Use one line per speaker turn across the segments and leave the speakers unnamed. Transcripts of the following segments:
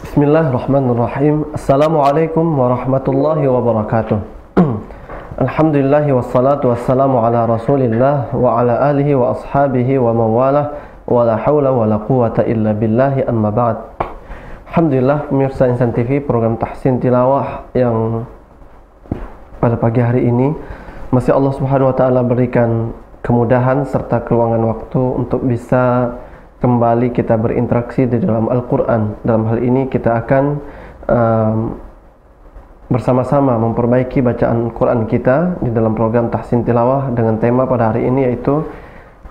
Bismillahirrahmanirrahim. Assalamualaikum warahmatullahi wabarakatuh. Alhamdulillahi wassalatu wassalamu ala rasulillah wa ala alihi wa ashabihi wa mawalah wa la hawla wa la quwata illa billahi amma ba'd. Alhamdulillah pemirsa Insan TV, program Tahsin Tilawah yang pada pagi hari ini masih Allah Subhanahu wa taala berikan kemudahan serta keluangan waktu untuk bisa kembali kita berinteraksi di dalam Al-Quran. Dalam hal ini kita akan bersama-sama memperbaiki bacaan Quran kita di dalam program Tahsin Tilawah dengan tema pada hari ini yaitu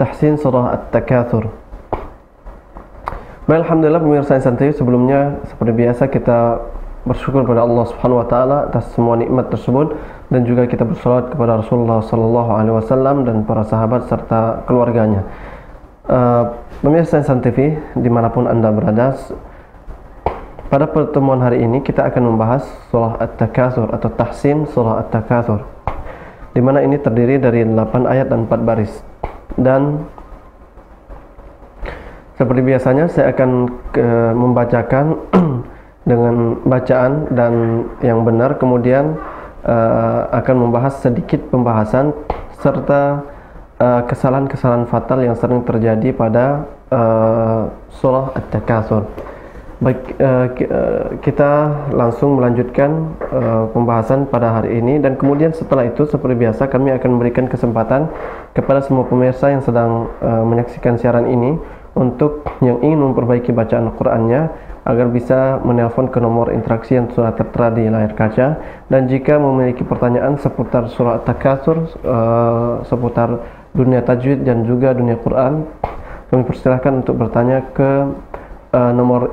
Tahsin Surah At-Takatsur. Baik, alhamdulillah pemirsa Insan TV, sebelumnya seperti biasa kita bersyukur kepada Allah Subhanahu wa taala atas semua nikmat tersebut, dan juga kita bersolawat kepada Rasulullah sallallahu alaihi wasallam dan para sahabat serta keluarganya. Pemirsa Insan TV dimanapun Anda berada, pada pertemuan hari ini kita akan membahas surah At-Takatsur atau Tahsin surah At-Takatsur, di mana ini terdiri dari 8 ayat dan 4 baris. Dan seperti biasanya saya akan membacakan dengan bacaan dan yang benar, kemudian akan membahas sedikit pembahasan serta kesalahan-kesalahan fatal yang sering terjadi pada surah At-Takatsur. Baik, kita langsung melanjutkan pembahasan pada hari ini, dan kemudian setelah itu seperti biasa kami akan memberikan kesempatan kepada semua pemirsa yang sedang menyaksikan siaran ini untuk yang ingin memperbaiki bacaan Al-Qur'annya agar bisa menelpon ke nomor interaksi yang sudah tertera di layar kaca. Dan jika memiliki pertanyaan seputar surah At-Takatsur, seputar dunia tajwid dan juga dunia Quran, kami persilahkan untuk bertanya ke nomor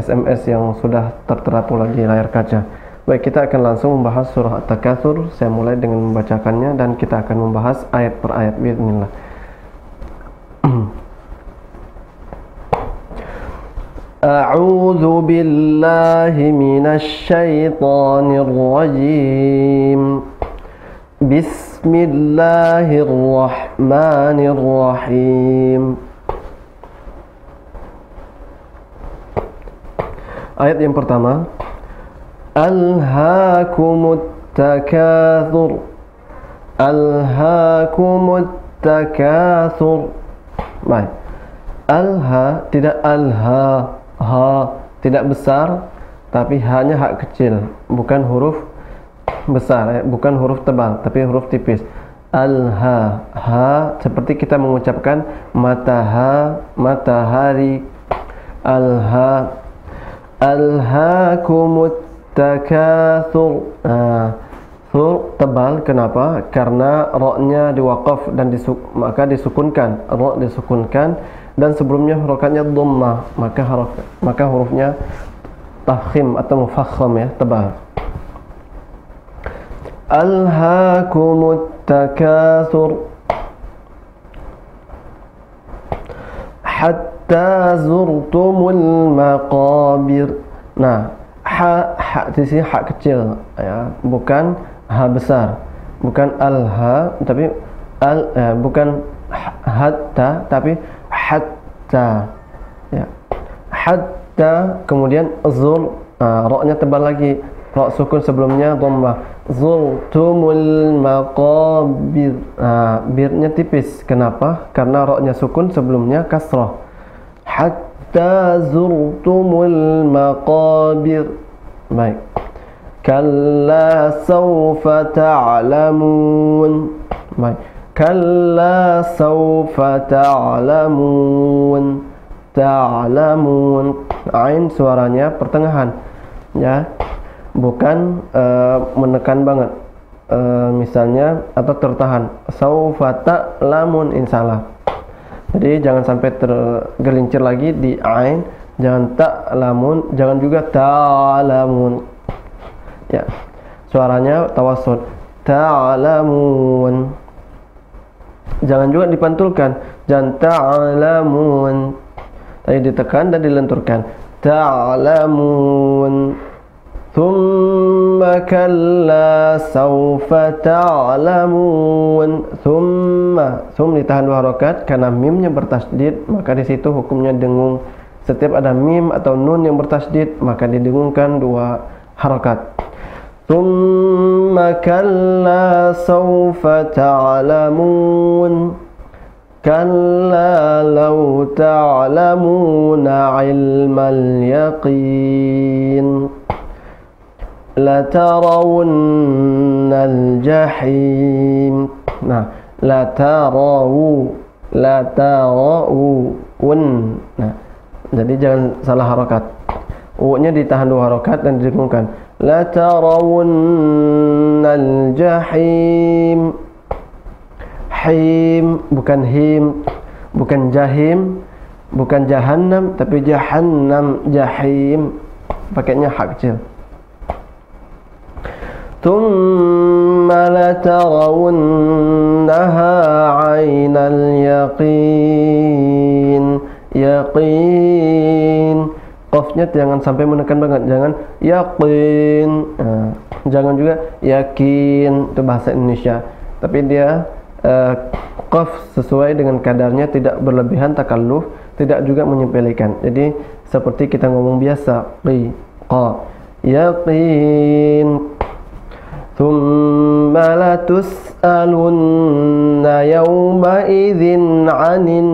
SMS yang sudah tertera pula di layar kaca. Baik, kita akan langsung membahas surah At-Takatsur. Saya mulai dengan membacakannya dan kita akan membahas ayat per ayat bismillah. A'udzu billahi minasy syaithanir rajim. Bismillahirrahmanirrahim. Ayat yang pertama, Alhaakumut takatsur. Alhaakumut takatsur. Baik. Alha, tidak alha, ha tidak besar, tapi hanya hak kecil, bukan huruf besar, bukan huruf tebal, tapi huruf tipis. Alha, ha seperti kita mengucapkan matahari. Alha, alhaakumut takatsur. Sur tebal, kenapa? Karena ra-nya diwaqaf dan maka disukunkan, ra disukunkan, dan sebelumnya harokatnya dhammah, maka hurufnya tafkhim atau mufakham, ya, tebal. Alhaakumut takatsur hatta zurtumul maqabir. Nah, ha di sini ha kecil, ya, bukan ha besar, bukan alha, tapi bukan hatta, tapi hatta, ya, hatta. Kemudian zur, ra-nya tebal lagi, ra sukun sebelumnya dhammah. Zurtumul maqabir, birnya tipis, kenapa? Karena ra-nya sukun sebelumnya kasrah. Hatta zurtumul maqabir. Baik. Kalla sawfa ta'lamun. Baik. Kalla sawfa ta'lamun. Ta'lamun. Ain suaranya pertengahan, ya, bukan menekan banget, misalnya, atau tertahan. Sawfa ta'lamun, insalah. Jadi jangan sampai tergelincir lagi di ain, jangan ta'lamun, jangan juga ta'lamun, ya, suaranya tawassut. Ta'lamun, jangan juga dipantulkan, jangan ta'lamun, tadi ditekan dan dilenturkan. Ta'lamun. Thumma kalla sawfa ta'lamun. Thumma, ditahan 2 harakat karena mimnya bertasydid, maka di situ hukumnya dengung setiap ada mim atau nun yang bertasydid maka didengungkan 2 harakat. Tsumma kalla sawfa ta'lamun. Kalla law ta'lamuna 'ilmal yaqin. Latarawunnal jahim. Nah, latarawun. Nah, jadi jangan salah harakat. U-nya ditahan 2 harakat dan didengungkan. Latarawunnal jahim. Him, bukan him, bukan jahim, bukan jahannam, tapi jahannam, jahim. Pakainya hak kecil. Thumma latarawunnaha 'ainal yaqin. Yaqin, qafnya jangan sampai menekan banget, jangan yaqin. Jangan juga yakin, itu bahasa Indonesia. Tapi dia qaf sesuai dengan kadarnya, tidak berlebihan takalluf, tidak juga menyepelekan. Jadi seperti kita ngomong biasa, qi, qa, yaqin. Thumma latus'alunna yawma idzin 'anin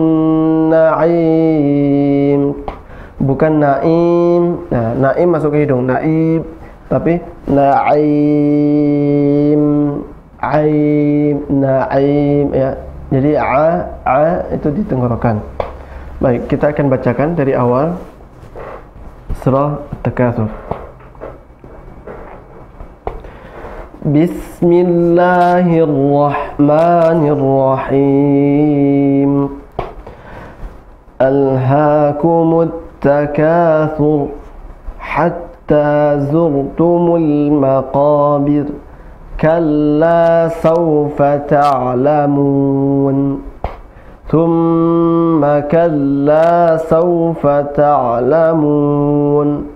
na'im. Bukan naim. Nah, naim masuk ke hidung, naim, tapi na'im. Aim, na'im ya. Jadi a itu di tenggorokan. Baik, kita akan bacakan dari awal surah At-Takatsur. Bismillahirrahmanirrahim. Alhaakumut takatsur hatta zurtumul maqabir. Kalla sawfa ta'lamun. Thumma kalla sawfa ta'lamun.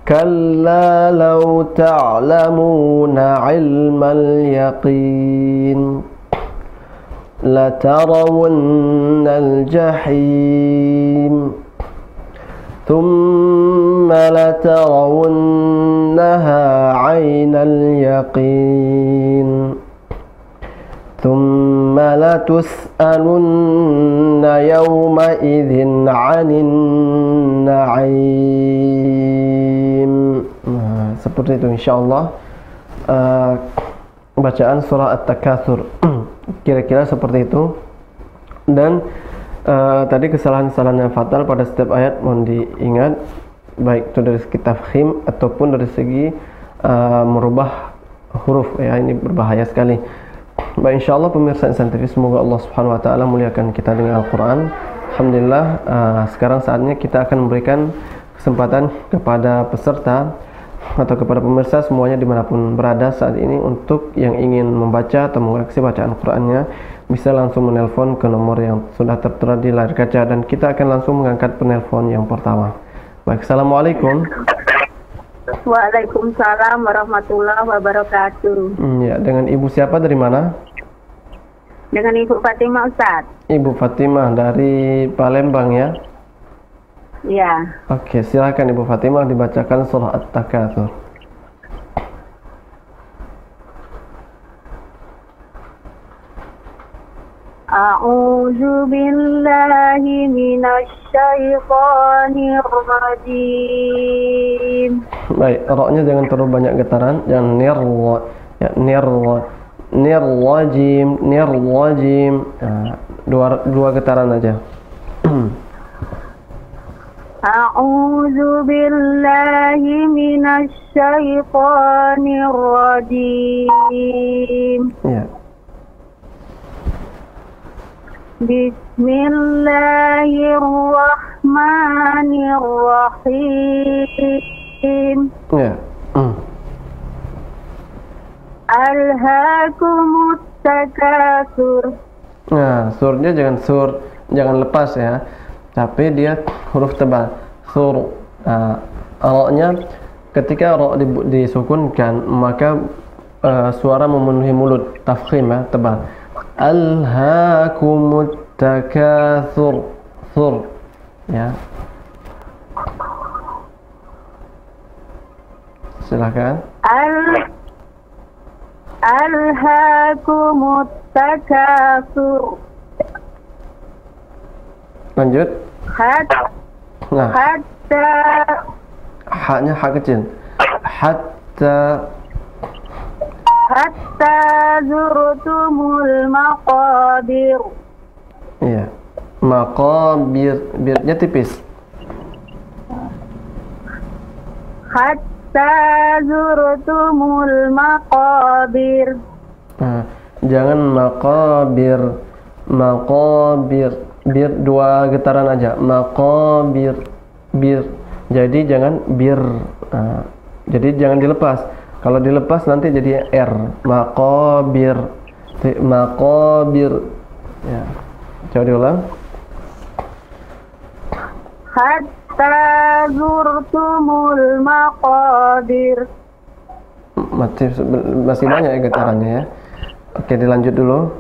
Kalla law ta'lamuna 'ilmal yaqin. Latarawunnal jahim. Thumma latarawunnaha 'ainal yaqin. Thumma latus'alunna yawma idzin 'anin na'im. Nah, seperti itu insyaallah bacaan surah At-Takatsur. Kira-kira seperti itu. Dan tadi kesalahan-kesalahan yang fatal pada setiap ayat mohon diingat, baik itu dari segi tafkhim ataupun dari segi merubah huruf ya, ini berbahaya sekali. Baik, insyaallah pemirsa Insan TV, semoga Allah Subhanahu wa taala muliakan kita dengan Al-Qur'an. Alhamdulillah, sekarang saatnya kita akan memberikan kesempatan kepada peserta atau kepada pemirsa semuanya dimanapun berada saat ini, untuk yang ingin membaca atau mengoreksi bacaan Qur'annya bisa langsung menelpon ke nomor yang sudah tertera di layar kaca, dan kita akan langsung mengangkat penelpon yang pertama. Baik, assalamualaikum.
Waalaikumsalam warahmatullahi wabarakatuh.
Ya, dengan ibu siapa, dari mana?
Dengan Ibu Fatimah, Ustaz.
Ibu Fatimah dari Palembang ya?
Ya.
Oke, silakan Ibu Fatimah dibacakan surah At-Takatsur.
A'udzu billahi minasy syaithanir rajim.
Baik, ra-nya jangan terlalu banyak getaran, jangan nirwajim. Dua getaran aja.
A'udzu billahi minasy syaithanir rajim.
Ya.
Bismillahirrahmanirrahim.
Ya.
Alhaakumut takatsur.
Nah, surnya jangan lepas ya. Tapi dia huruf tebal. Sur. Ra-nya ketika ra disukunkan maka suara memenuhi mulut, tafkhim ya, tebal. Alhaakumut takatsur. Sur ya. Silakan.
Alhaakumut takatsur.
Lanjut. Nah,
Hatta
haknya hak kecil. Hatta
zurtumul maqabir.
iya. Maqabir, birnya tipis.
Hatta zurtumul maqabir.
Nah, jangan maqabir. Bir dua getaran aja. Maqabir, bir. Jadi jangan bir. Nah, jadi jangan dilepas. Kalau dilepas nanti jadi r. Maqabir. Ya. Coba diulang.
Hatta zurtumul maqabir.
Masih banyak ya getarannya ya. Oke, dilanjut dulu.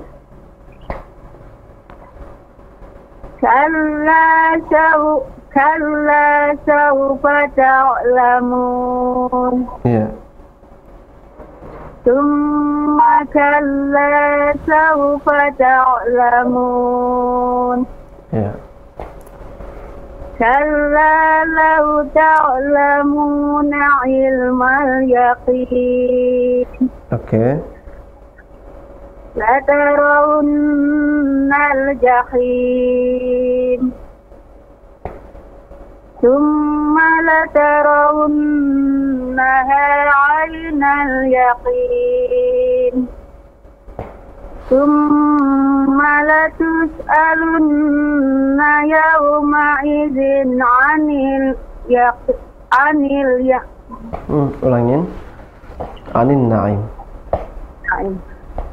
Kalla sawfa ta'lamun.
Iya.
Tsumma kalla sawfa ta'lamun.
Iya.
Kalla law ta'lamuna ilmal yaqin.
Oke.
Latarawunnal jahim. Tsumma latarawunnaha 'ainal yaqin. Tsumma latus'alunna yawma idzin 'anil
Ulangin. Anin na'im.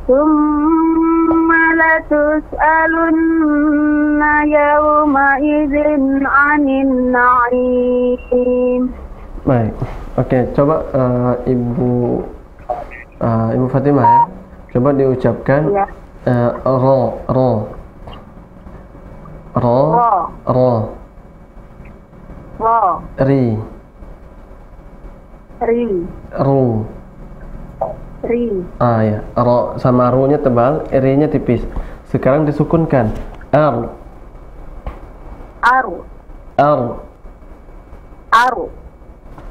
Tsumma latus'alunna yawma idzin 'anin na'im.
Baik. Oke, coba Ibu Fatimah ya. Coba diucapkan
Ya.
ro.
Ro.
Ri. Ru.
Ri.
Ya. Ro sama ru-nya tebal, ri-nya tipis. Sekarang disukunkan.
Aru.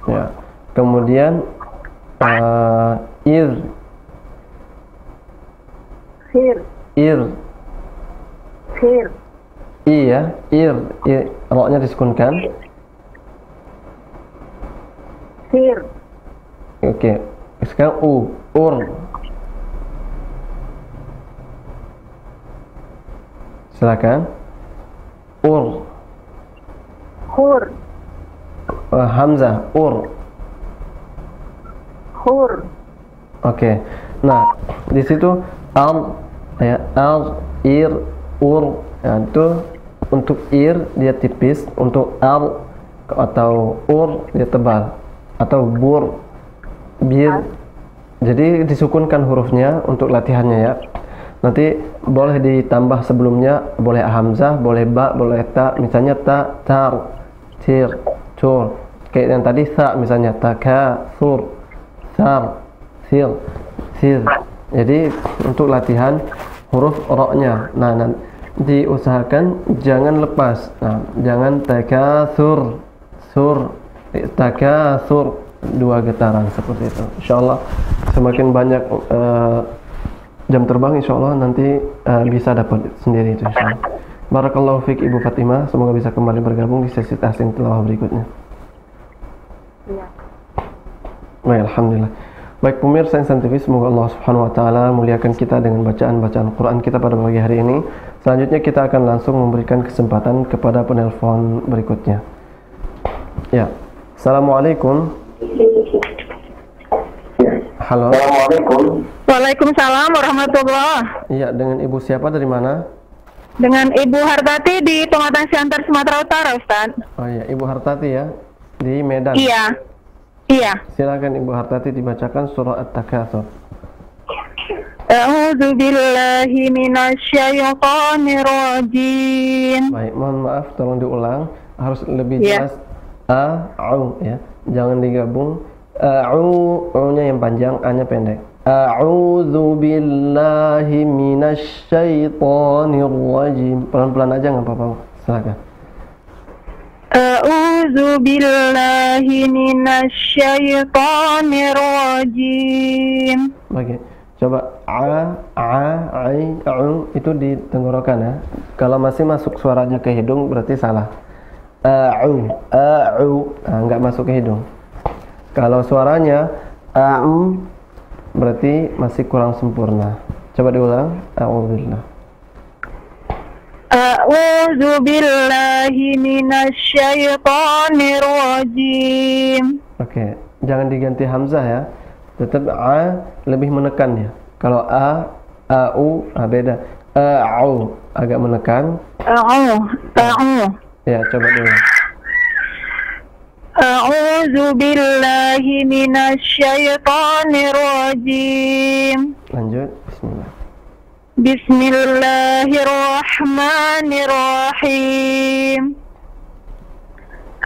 Ya. Kemudian ir.
Fir.
Ya, ro-nya disukunkan.
Fir.
Oke. Sekarang ur. Silakan.
Hur.
Hamzah,
Hur.
Oke. Nah, di situ ir, ur. Nah, itu untuk ir dia tipis, untuk atau ur dia tebal, atau bir. Jadi disukunkan hurufnya untuk latihannya ya. Nanti boleh ditambah sebelumnya, boleh hamzah, boleh ba, boleh ta. Misalnya tar, tir, cur. Kayak yang tadi sa misalnya sur, sar, sil. Jadi untuk latihan huruf ro-nya. Nah, diusahakan jangan lepas. Nah, jangan takasur, takasur. 2 getaran seperti itu. Insyaallah semakin banyak jam terbang, insyaallah nanti bisa dapat sendiri itu insyaallah. Barakallahu fiik Ibu Fatimah, semoga bisa kembali bergabung di sesi tahsin tilawah berikutnya.
Iya.
Baik, alhamdulillah. Baik pemirsa Insan TV, semoga Allah Subhanahu wa taala muliakan kita dengan bacaan-bacaan Quran kita pada pagi hari ini. Selanjutnya kita akan langsung memberikan kesempatan kepada penelpon berikutnya. Ya. Assalamualaikum. Halo.
Assalamualaikum.
Waalaikumsalam warahmatullahi.
Iya, dengan Ibu siapa dari mana?
Dengan Ibu Hartati di Pematang Siantar, Sumatera Utara, Ustaz.
Oh iya, Ibu Hartati ya, di Medan.
Iya.
Silakan Ibu Hartati dibacakan surah At-Takatsur.
A'udzu billahi minasyaitonir rajim.
Baik, mohon maaf, tolong diulang, harus lebih jelas. Ya, jangan digabung. U-nya yang panjang, A-nya pendek. A'udzu billahi minasyaitonir rajim. Pelan-pelan aja nggak apa-apa. Silakan.
A'udzu billahi minasyaitonir rajim.
Oke. Coba itu di tenggorokan ya. Kalau masih masuk suaranya ke hidung berarti salah. Nggak masuk ke hidung. Kalau suaranya berarti masih kurang sempurna. Coba diulang. A'udzubillah.
A'udzu billahi minasyaitonir rajim.
Oke, jangan diganti hamzah ya. Tetap a lebih menekan ya. Kalau au beda. Au agak menekan. Ya, coba diulang.
A'udzu billahi minasyaitonir rajim.
Lanjut. Bismillah.
Bismillahirrahmanirrahim.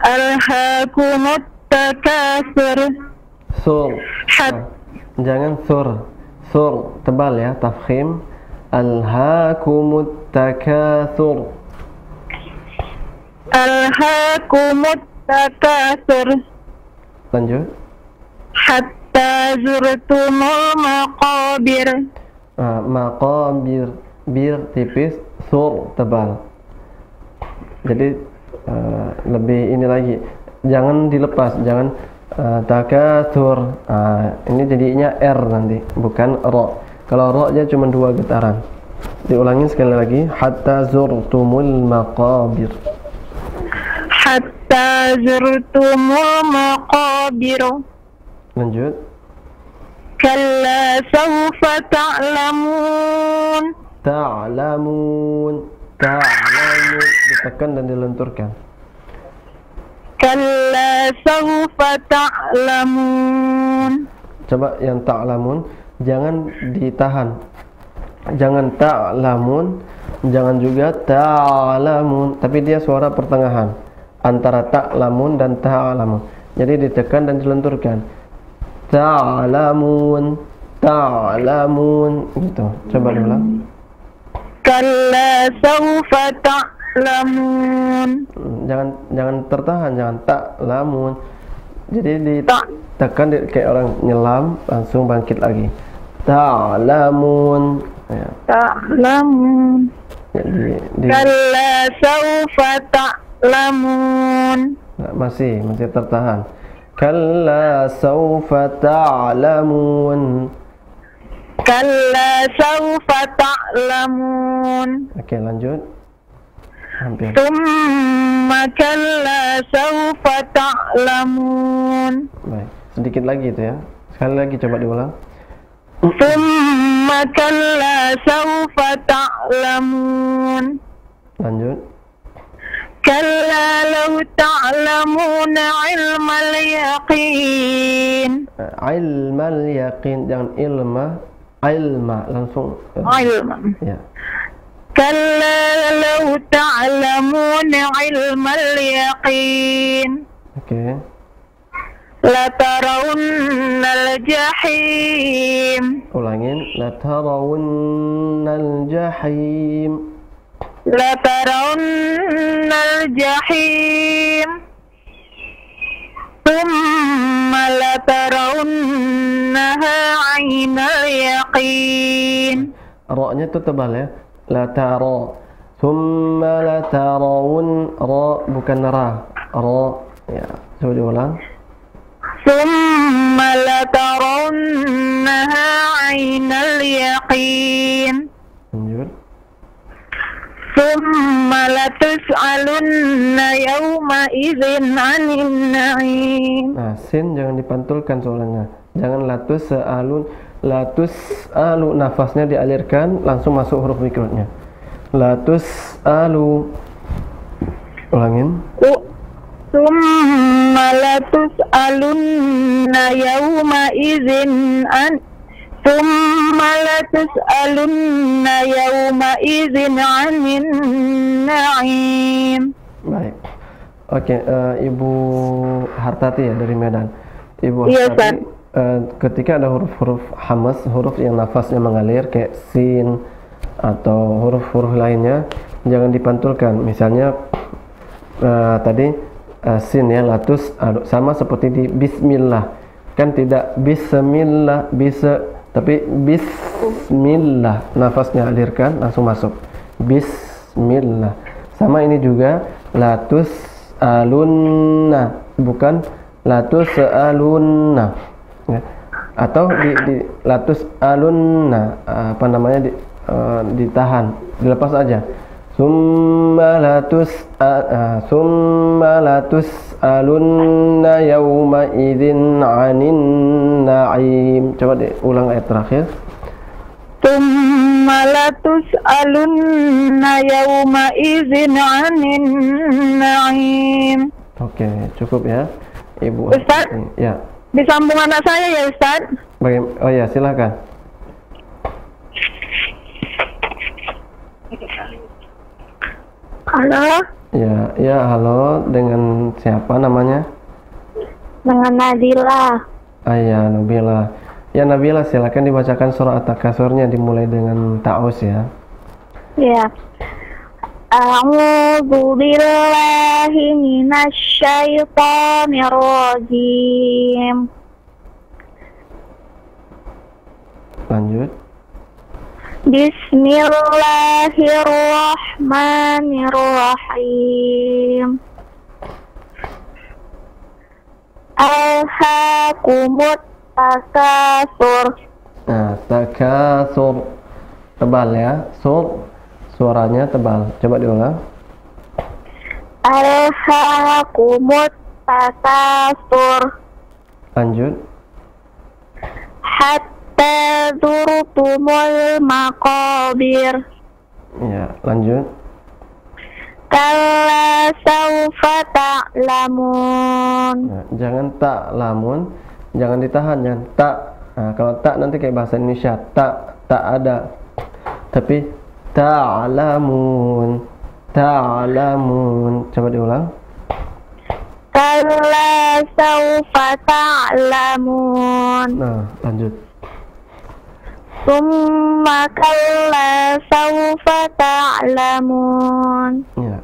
Alhaakumut takatsur.
Sur. Jangan sur. Sur tebal ya, tafkhim. Alhaakumut takatsur.
Alhaakumut takatsur.
Lanjut.
Hatta zurtumul maqabir.
Maqabir, bir tipis, sur tebal. Jadi lebih ini lagi, jangan dilepas, jangan takatsur. Ini jadinya R nanti, bukan ro. Kalau ro nya cuma 2 getaran. Diulangi sekali lagi. Hatta zurtumul maqabir.
Hatta zurtumul maqabir.
Lanjut.
Kalla sawfa ta'lamun.
Ta'lamun. Ditekan dan dilenturkan.
Kalla sawfa ta'lamun.
Coba yang ta'lamun jangan ditahan. Jangan ta'lamun, jangan juga ta'lamun, tapi dia suara pertengahan antara ta'lamun dan ta'lamun. Jadi ditekan dan dilenturkan. Ta'lamun, ta'lamun gitu. Coba ulang.
Kalla sawfa ta'lamun.
Jangan tertahan, jangan ta'lamun. Jadi ditekan kayak orang nyelam, langsung bangkit lagi. Ta'lamun. Ya.
Ta'lamun. Kalla sawfa ta'lamun.
Masih tertahan. Kalla sawfa ta'lamun.
Kalla sawfa ta'lamun.
Oke, lanjut. Hampir.
Tsumma kalla sawfa ta'lamun.
Baik, sedikit lagi itu ya. Sekali lagi coba diulang.
Tsumma kalla sawfa ta'lamun.
Lanjut.
Kalla law ta'lamuna ilmal yaqin.
Ilmal yaqin, jangan ilma langsung.
Ilma.
Ya.
Kalla law ta'lamuna ilmal yaqin.
Oke.
Latarawunnal jahim.
Ulangin. Latarawunnal jahim.
Latarawunnal jahim. Tsumma latarawunnaha 'ainal yaqin.
Ra-nya tuh tebal ya. Latara. Tsumma latarawun, ra bukan ra. Ra. Ya, coba diulang.
Tsumma latarawunnaha 'ainal yaqin.
Lanjut.
Tsumma latus'alunna yawma idzin 'anil na'im.
Nah, sin jangan dipantulkan soalnya. Jangan latus alu, nafasnya dialirkan langsung masuk huruf mikronya. Latus alu. Ulangin.
Tsumma latus'alunna yawma idzin an. Tsumma latus'alunna yawma idzin 'anil na'im.
Baik. Oke, Ibu Hartati ya dari Medan. Ibu
Iya,
tadi
Ustaz.
ketika ada huruf-huruf hamas, huruf yang nafasnya mengalir kayak sin atau huruf-huruf lainnya, jangan dipantulkan. Misalnya tadi sin ya, latus sama seperti di bismillah. Kan tidak bismillah, bisa, tapi bismillah, nafasnya alirkan langsung masuk. Bismillah. Sama ini juga latus alunna, bukan latus alunna ya. Atau di latus alunna apa namanya, ditahan, dilepas aja. Summa latus alunna yauma idzin 'anin na'im. Coba diulang ayat terakhir.
Tsumma latus'alunna yawma idzin 'anin na'im.
Oke, cukup ya, Ibu.
Ustaz?
Ya.
Disambung anak saya ya, Ustaz.
Oh ya, silakan.
Halo,
Ya, halo, dengan siapa namanya?
dengan Nadila.
Ya, Nabila. Ya, Nabila, silakan dibacakan surah At-Takasurnya dimulai dengan ta'us ya.
Ya. A'udzu billahi minasy syaithanir rajim.
Lanjut.
Bismillahirrahmanirrahim. Alhaakumut takasur.
Nah, takasur, tebal ya. Suaranya tebal. Coba diulang.
Alhaakumut takasur.
Lanjut.
Hatta zurtumul maqabir.
Ya, lanjut.
Kalla saufa ta'lamun.
Nah, jangan tak lamun, jangan ditahan, jangan tak. Nah, kalau tak nanti kayak bahasa Indonesia, tak ada. Tapi ta'lamun, ta'lamun. Coba diulang.
Kalla saufa ta'lamun.
Nah, lanjut.
Summa kalla saufa ta'lamun.
Ya.